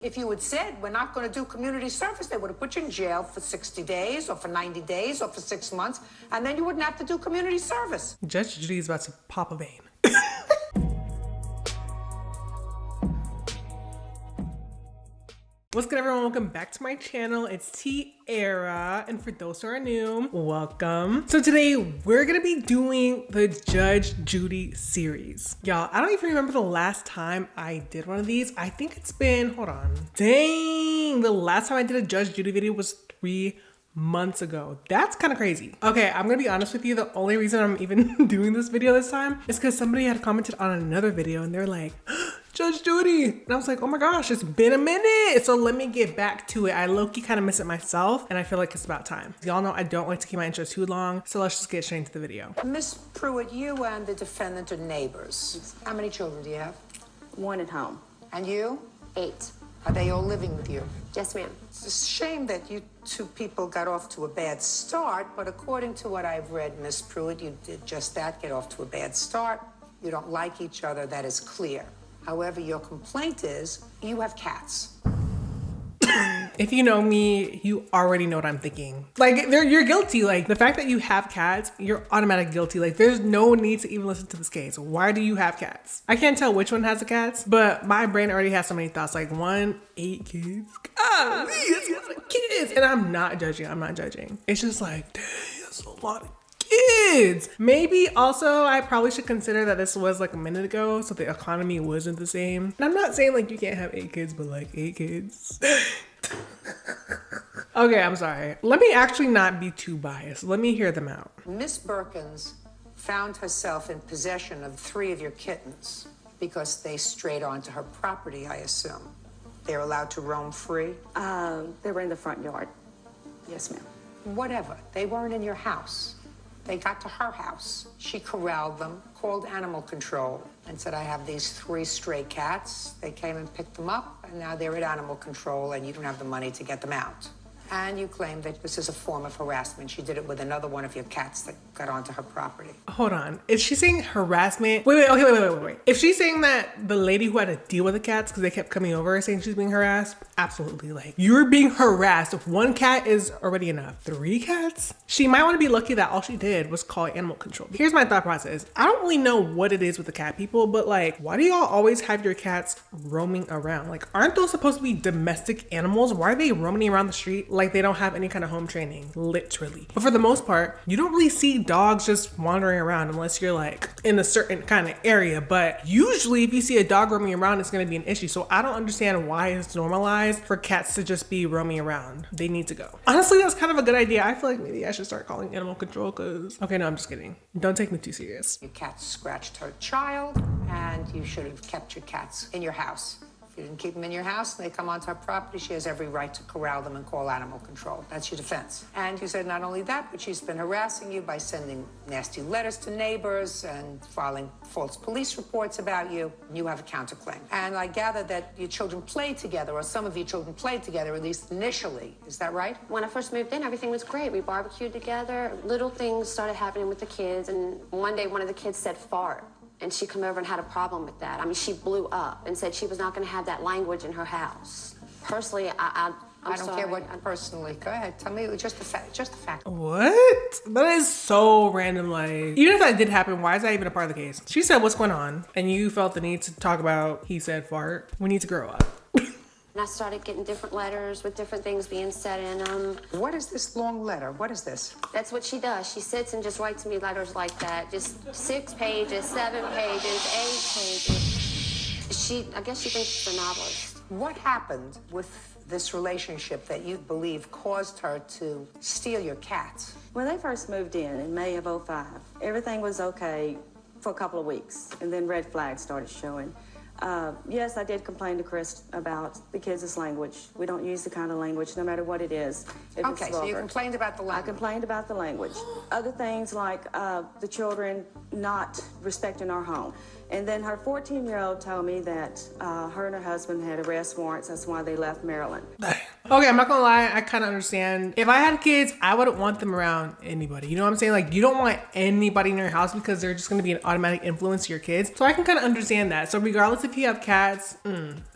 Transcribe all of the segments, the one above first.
If you had said, we're not going to do community service, they would have put you in jail for 60 days or for 90 days or for 6 months, and then you wouldn't have to do community service. Judge Judy is about to pop a vein. What's good, everyone? Welcome back to my channel. It's Tiara, and for those who are new, welcome. So today we're gonna be doing the Judge Judy series. Y'all, I don't even remember the last time I did one of these. I think it's been, hold on. Dang, the last time I did a Judge Judy video was 3 months ago. That's kind of crazy. Okay, I'm gonna be honest with you. The only reason I'm even doing this video this time is because somebody had commented on another video and they're like, Judge Judy. And I was like, oh my gosh, it's been a minute. So let me get back to it. I low-key kind of miss it myself, and I feel like it's about time. Y'all know I don't like to keep my intros too long, so let's just get straight into the video. Miss Pruitt, you and the defendant are neighbors. How many children do you have? 1 at home. And you? 8. Are they all living with you? Yes, ma'am. It's a shame that you two people got off to a bad start, but according to what I've read, Miss Pruitt, you did just that, get off to a bad start. You don't like each other, that is clear. However, your complaint is you have cats. If you know me, you already know what I'm thinking. Like, you're guilty. Like, the fact that you have cats, you're automatic guilty. Like, there's no need to even listen to this case. Why do you have cats? I can't tell which one has the cats, but my brain already has so many thoughts. Like, 1, 8 kids. God, kids. And I'm not judging. I'm not judging. It's just like, dang, that's a lot of kids. Maybe also I probably should consider that this was like a minute ago, so the economy wasn't the same. And I'm not saying like you can't have 8 kids, but like 8 kids. Okay, I'm sorry. Let me actually not be too biased. Let me hear them out. Miss Birkins found herself in possession of 3 of your kittens because they strayed onto her property, I assume. They're allowed to roam free? They were in the front yard. Yes, ma'am. Whatever. They weren't in your house. They got to her house. She corralled them, called animal control, and said, I have these 3 stray cats. They came and picked them up, and now they're at animal control, and you don't have the money to get them out. And you claim that this is a form of harassment. She did it with another one of your cats that got onto her property. Hold on. Is she saying harassment? Wait. If she's saying that the lady who had to deal with the cats because they kept coming over is saying she's being harassed, absolutely. Like, you're being harassed. If 1 cat is already enough, 3 cats? She might want to be lucky that all she did was call animal control. Here's my thought process. I don't really know what it is with the cat people, but like, why do y'all always have your cats roaming around? Like, aren't those supposed to be domestic animals? Why are they roaming around the street like they don't have any kind of home training, literally? But for the most part, you don't really see dogs just wandering around unless you're like in a certain kind of area. But usually if you see a dog roaming around, it's going to be an issue. So I don't understand why it's normalized for cats to just be roaming around. They need to go. Honestly, that's kind of a good idea. I feel like maybe I should start calling animal control because, okay, no, I'm just kidding. Don't take me too serious. Your cat scratched her child, and you should have kept your cats in your house. If you didn't keep them in your house and they come onto her property, she has every right to corral them and call animal control. That's your defense. And you said not only that, but she's been harassing you by sending nasty letters to neighbors and filing false police reports about you. You have a counterclaim. And I gather that your children played together, or some of your children played together, at least initially. Is that right? When I first moved in, everything was great. We barbecued together. Little things started happening with the kids, and one day one of the kids said fart. And she came over and had a problem with that. I mean, she blew up and said she was not going to have that language in her house. Personally, I'm I don't sorry. care what personally. Go ahead, tell me just a fact. Just a fact. What? That is so random. Like, even if that did happen, why is that even a part of the case? She said what's going on, and you felt the need to talk about he said fart. We need to grow up. And I started getting different letters with different things being said in them. What is this long letter? What is this? That's what she does. She sits and just writes me letters like that. Just 6 pages, 7 pages, 8 pages. I guess she thinks she's a novelist. What happened with this relationship that you believe caused her to steal your cats? When they first moved in May of '05, everything was okay for a couple of weeks, and then red flags started showing. Yes, I did complain to Chris about the kids' language. We don't use the kind of language, no matter what it is. Okay, so you complained about the language. I complained about the language. Other things like the children not respecting our home. And then her 14-year-old told me that her and her husband had arrest warrants. That's why they left Maryland. Okay, I'm not gonna lie, I kind of understand. If I had kids, I wouldn't want them around anybody. You know what I'm saying? Like, you don't want anybody in your house because they're just gonna be an automatic influence to your kids. So I can kind of understand that. So regardless if you have cats,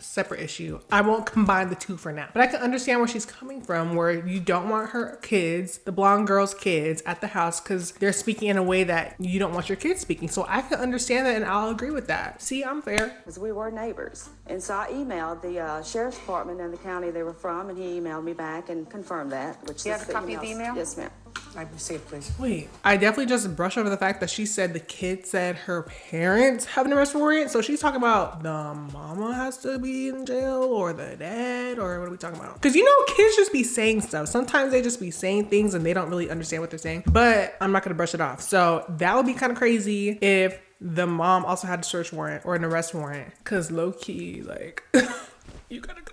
separate issue. I won't combine the two for now. But I can understand where she's coming from, where you don't want her kids, the blonde girl's kids, at the house because they're speaking in a way that you don't want your kids speaking. So I can understand that and I'll agree with that. See, I'm fair. Because we were neighbors. And so I emailed the sheriff's department in the county they were from, and he emailed me back and confirmed that. Which You have a copy of the email? Yes, ma'am. I can see it, please. Wait, I definitely just brushed over the fact that she said the kid said her parents have an arrest warrant. So she's talking about the mama has to be in jail or the dad, or what are we talking about? Because you know, kids just be saying stuff. Sometimes they just be saying things and they don't really understand what they're saying, but I'm not going to brush it off. So that would be kind of crazy if the mom also had a search warrant or an arrest warrant. Because low key, like, you gotta go.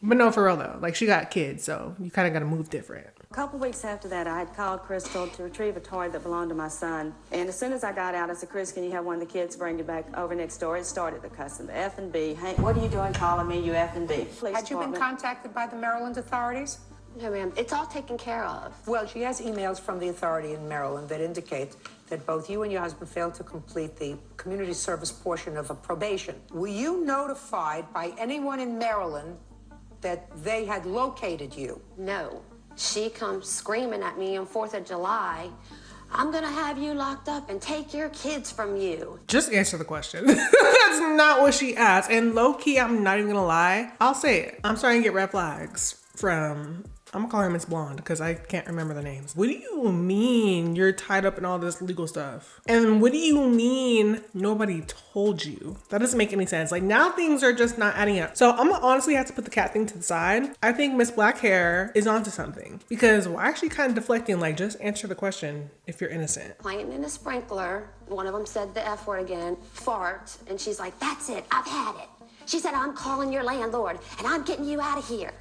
But no, for real though, like she got kids, so you kind of got to move different. A couple weeks after that, I had called Crystal to retrieve a toy that belonged to my son. And as soon as I got out, I said, Chris, can you have one of the kids bring it back over next door? It started the cussing, the F and B. Hey, what are you doing calling me, you F and B? Had you been contacted by the Maryland authorities? No, ma'am. It's all taken care of. Well, she has emails from the authority in Maryland that indicate that both you and your husband failed to complete the community service portion of a probation. Were you notified by anyone in Maryland that they had located you? No. She comes screaming at me on 4th of July. I'm gonna have you locked up and take your kids from you. Just answer the question. That's not what she asked. And low key, I'm not even gonna lie. I'll say it. I'm starting to get red flags from, I'm gonna call her Miss Blonde because I can't remember the names. What do you mean you're tied up in all this legal stuff? And what do you mean nobody told you? That doesn't make any sense. Like, now things are just not adding up. So I'm gonna honestly have to put the cat thing to the side. I think Miss Black Hair is onto something because we're actually kind of deflecting. Like, just answer the question if you're innocent. Playing in a sprinkler. One of them said the F word again, fart. And she's like, that's it, I've had it. She said, I'm calling your landlord and I'm getting you out of here.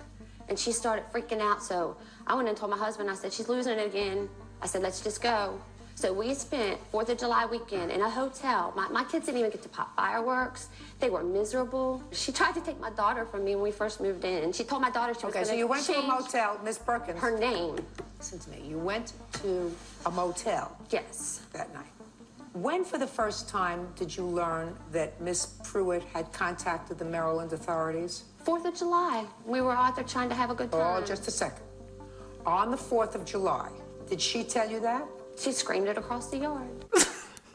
And she started freaking out, so I went and told my husband, I said, she's losing it again. I said, let's just go. So we spent 4th of July weekend in a hotel. My kids didn't even get to pop fireworks. They were miserable. She tried to take my daughter from me when we first moved in. She told my daughter she was Okay, gonna so you went to a change motel, Miss Perkins. her name. Listen to me. You went to a motel Yes. that night. When, for the first time, did you learn that Miss Pruitt had contacted the Maryland authorities? 4th of July. We were out there trying to have a good time. Oh, just a second. On the 4th of July, did she tell you that? She screamed it across the yard.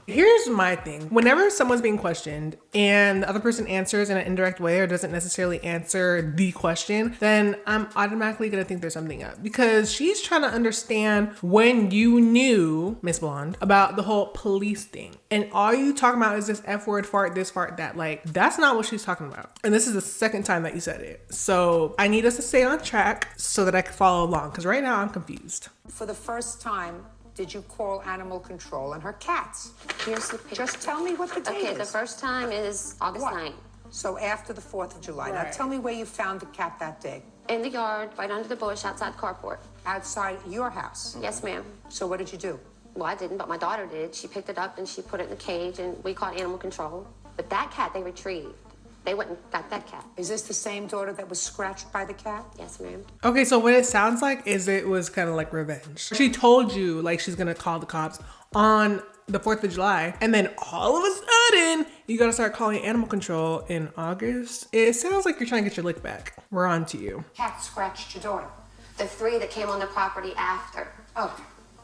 Here's my thing. Whenever someone's being questioned and the other person answers in an indirect way or doesn't necessarily answer the question, then I'm automatically gonna think there's something up because she's trying to understand when you knew, Miss Blonde, about the whole police thing. And all you talking about is this F word, fart, this, fart, that. Like, that's not what she's talking about. And this is the second time that you said it. So I need us to stay on track so that I can follow along because right now I'm confused. For the first time, did you call animal control and her cats? Here's the picture. Just tell me what the date is. Okay, the first time is August What? 9th. So after the 4th of July. Now Right. tell me where you found the cat that day. In the yard, right under the bush, outside the carport. Outside your house. Yes, ma'am. So what did you do? Well, I didn't, but my daughter did. She picked it up and she put it in the cage, and we called animal control. But that cat they retrieved. They went and got that cat. Is this the same daughter that was scratched by the cat? Yes, ma'am. Okay, so what it sounds like is it was kind of like revenge. She told you like she's gonna call the cops on the 4th of July, and then all of a sudden you gotta start calling animal control in August. It sounds like you're trying to get your lick back. We're on to you. Cat scratched your daughter. The 3 that came on the property after. Okay.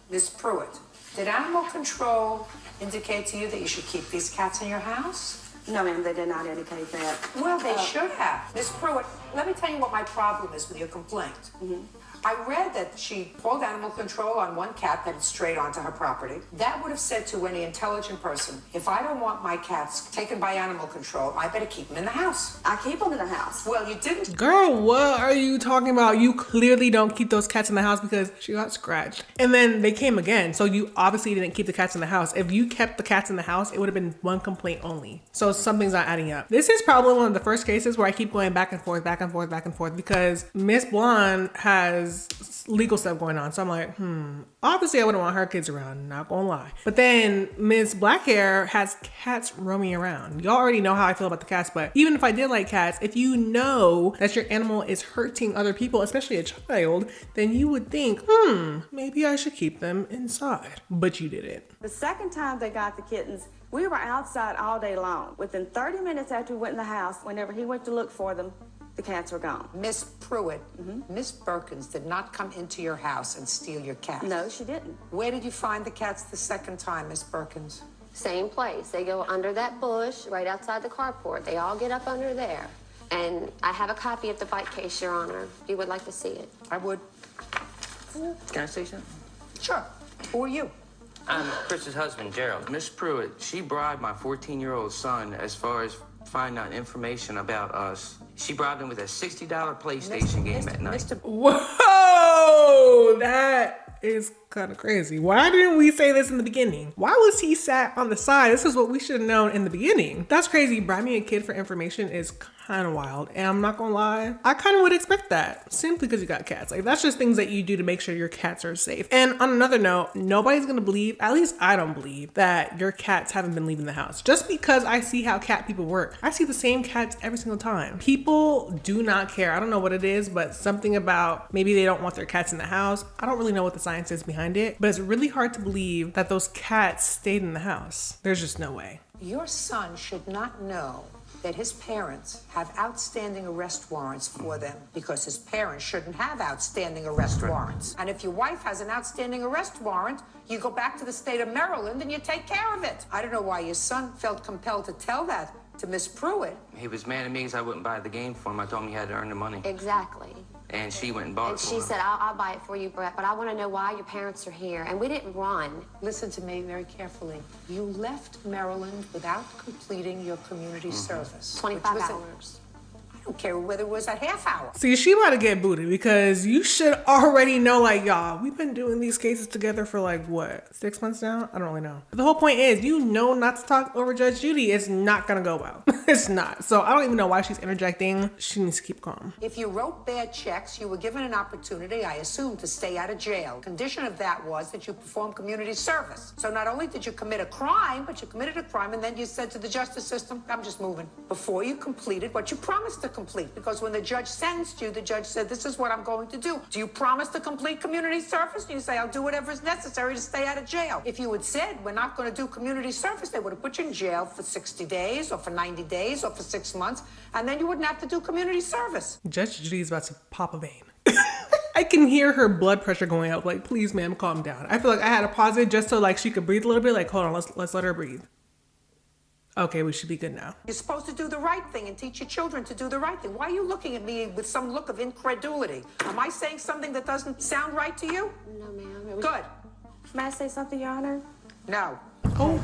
Miss Pruitt, did animal control indicate to you that you should keep these cats in your house? No, ma'am, they did not indicate that. Well, they should have. Miss Pruitt, let me tell you what my problem is with your complaint. I read that she called animal control on one cat that had strayed onto her property. That would have said to any intelligent person, if I don't want my cats taken by animal control, I better keep them in the house. I keep them in the house. Well, you didn't. Girl, what are you talking about? You clearly don't keep those cats in the house because she got scratched. And then they came again. So you obviously didn't keep the cats in the house. If you kept the cats in the house, it would have been one complaint only. So something's not adding up. This is probably one of the first cases where I keep going back and forth, back and forth, back and forth because Miss Blonde has has legal stuff going on. So I'm like, obviously I wouldn't want her kids around, not gonna lie. But then Miss Blackhair has cats roaming around. Y'all already know how I feel about the cats, but even if I did like cats, if you know that your animal is hurting other people, especially a child, then you would think, maybe I should keep them inside. But you didn't. The second time they got the kittens, we were outside all day long. Within 30 minutes after we went in the house, whenever he went to look for them, the cats were gone. Miss Pruitt, Miss Perkins did not come into your house and steal your cat. No, she didn't. Where did you find the cats the second time, Miss Perkins? Same place. They go under that bush right outside the carport. They all get up under there. And I have a copy of the bite case, Your Honor, if you would like to see it. I would. Can I say something? Sure. Who are you? I'm Chris's husband, Gerald. Miss Pruitt, she bribed my 14-year-old son as far as finding out information about us. She bribed him with a $60 PlayStation game at night. Whoa, that is kind of crazy. Why didn't we say this in the beginning? Why was he sat on the side? This is what we should have known in the beginning. That's crazy. Bribing a kid for information is kind of wild. And I'm not gonna lie, I kind of would expect that simply because you got cats. Like, that's just things that you do to make sure your cats are safe. And on another note, nobody's gonna believe, at least I don't believe, that your cats haven't been leaving the house. Just because I see how cat people work. I see the same cats every single time. People do not care. I don't know what it is, but something about maybe they don't want their cats in the house. I don't really know what the science is behind it, but it's really hard to believe that those cats stayed in the house. There's just no way. Your son should not know that his parents have outstanding arrest warrants for them because his parents shouldn't have outstanding arrest warrants. And if your wife has an outstanding arrest warrant, you go back to the state of Maryland and you take care of it. I don't know why your son felt compelled to tell that to Miss Pruitt. He was mad at me because I wouldn't buy the game for him. I told him he had to earn the money. Exactly. And she went and bought And it for she him. said, I'll buy it for you, Brett, but I want to know why your parents are here. And we didn't run. Listen to me very carefully. You left Maryland without completing your community service. 25 which was hours. I don't care whether it was a half hour. See, she about to get booted because you should already know, like, y'all, we've been doing these cases together for like, what, 6 months now? I don't really know. But the whole point is, you know not to talk over Judge Judy. It's not gonna go well. It's not. So I don't even know why she's interjecting. She needs to keep calm. If you wrote bad checks, you were given an opportunity, I assume, to stay out of jail. Condition of that was that you perform community service. So not only did you commit a crime, but you committed a crime, and then you said to the justice system, I'm just moving. Before you completed what you promised to complete. Because when the judge sentenced you, the judge said, this is what I'm going to do. Do you promise to complete community service? And you say, I'll do whatever is necessary to stay out of jail. If you had said, we're not going to do community service, they would have put you in jail for 60 days or for 90 days or for 6 months, and then you wouldn't have to do community service. Judge Judy's about to pop a vein. I can hear her blood pressure going up. Like, please, ma'am, calm down. I feel like I had to pause it just so like she could breathe a little bit. Like, hold on, let's let her breathe. Okay, we should be good now. You're supposed to do the right thing and teach your children to do the right thing. Why are you looking at me with some look of incredulity? Am I saying something that doesn't sound right to you? No, ma'am. Good. May I say something, Your Honor? No. Oh,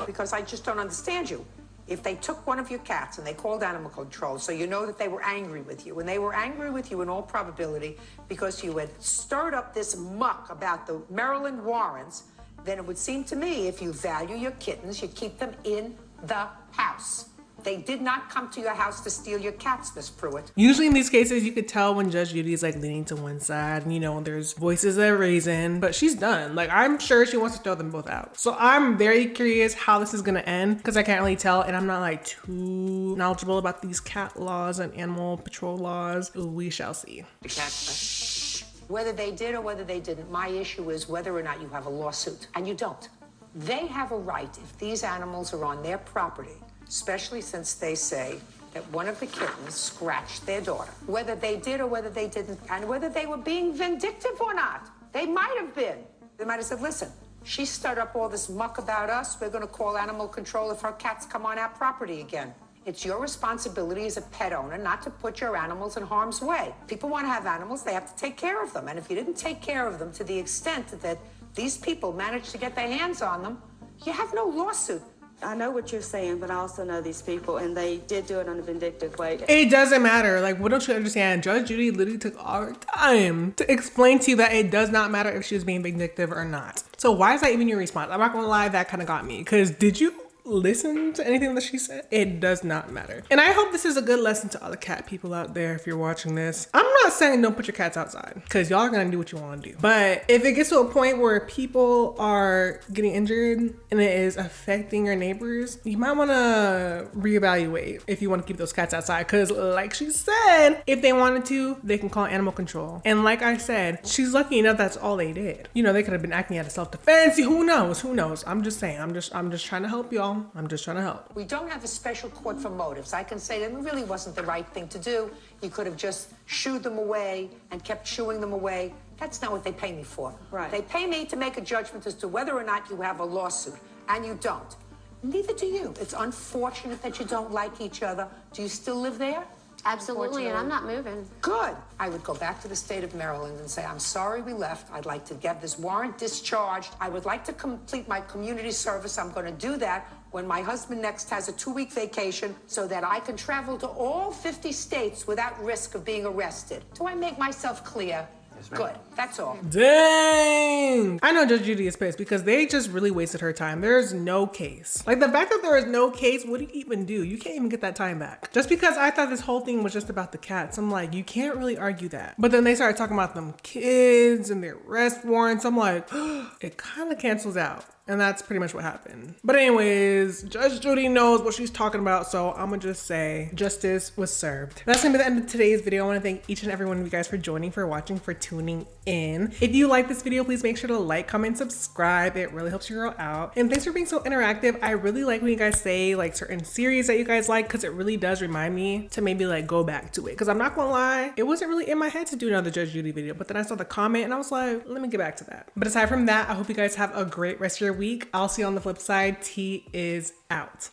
Because I just don't understand you. If they took one of your cats and they called animal control, so you know that they were angry with you, and they were angry with you in all probability because you had stirred up this muck about the Maryland warrants, then it would seem to me if you value your kittens, you keep them in the house. They did not come to your house to steal your cats, Miss Pruitt. usually in these cases, you could tell when Judge Judy is like leaning to one side, and you know, there's voices that are raising, but she's done. Like, I'm sure she wants to throw them both out. So I'm very curious how this is gonna end because I can't really tell, and I'm not like too knowledgeable about these cat laws and animal patrol laws. We shall see. The cat. Whether they did or whether they didn't, my issue is whether or not you have a lawsuit, and you don't. They have a right if these animals are on their property, especially since they say that one of the kittens scratched their daughter. Whether they did or whether they didn't, and whether they were being vindictive or not. They might have been. They might have said, listen, she stirred up all this muck about us. We're going to call animal control if her cats come on our property again. It's your responsibility as a pet owner not to put your animals in harm's way. People want to have animals, they have to take care of them. And if you didn't take care of them to the extent that these people managed to get their hands on them, you have no lawsuit. I know what you're saying, but I also know these people, and they did do it in a vindictive way. It doesn't matter. Like, what don't you understand? Judge Judy literally took our time to explain to you that it does not matter if she was being vindictive or not. So why is that even your response? I'm not gonna lie, that kind of got me. Because did you listen to anything that she said. It does not matter. And I hope this is a good lesson to all the cat people out there if you're watching this. I'm not saying don't put your cats outside because y'all are gonna do what you want to do. But if it gets to a point where people are getting injured and it is affecting your neighbors, you might want to reevaluate if you want to keep those cats outside. Because like she said, if they wanted to, they can call animal control. And like I said, she's lucky enough that's all they did. You know, they could have been acting out of self-defense. Who knows? Who knows? I'm just saying. I'm just trying to help y'all. I'm just trying to help. We don't have a special court for motives. I can say that it really wasn't the right thing to do. You could have just shooed them away and kept shooing them away. That's not what they pay me for. Right. They pay me to make a judgment as to whether or not you have a lawsuit, and you don't. Neither do you. It's unfortunate that you don't like each other. Do you still live there? Absolutely, and I'm not moving. Good. I would go back to the state of Maryland and say, I'm sorry we left. I'd like to get this warrant discharged. I would like to complete my community service. I'm going to do that when my husband next has a 2-week vacation so that I can travel to all 50 states without risk of being arrested. Do I make myself clear? Yes, ma'am. Good. That's all. Dang! I know Judge Judy is pissed because they just really wasted her time. There's no case. Like the fact that there is no case, what do you even do? You can't even get that time back. Just because I thought this whole thing was just about the cats, I'm like, you can't really argue that. But then they started talking about them kids and their arrest warrants. I'm like, it kind of cancels out. And that's pretty much what happened. But anyways, Judge Judy knows what she's talking about, so I'm gonna just say justice was served. That's gonna be the end of today's video. I wanna thank each and every one of you guys for joining, for watching, for tuning in. If you like this video, please make sure to like, comment, subscribe. It really helps your girl out. And thanks for being so interactive. I really like when you guys say like certain series that you guys like, because it really does remind me to maybe like go back to it. Because I'm not gonna lie, it wasn't really in my head to do another Judge Judy video, but then I saw the comment and I was like, let me get back to that. But aside from that, I hope you guys have a great rest of your week. I'll see you on the flip side. T is out.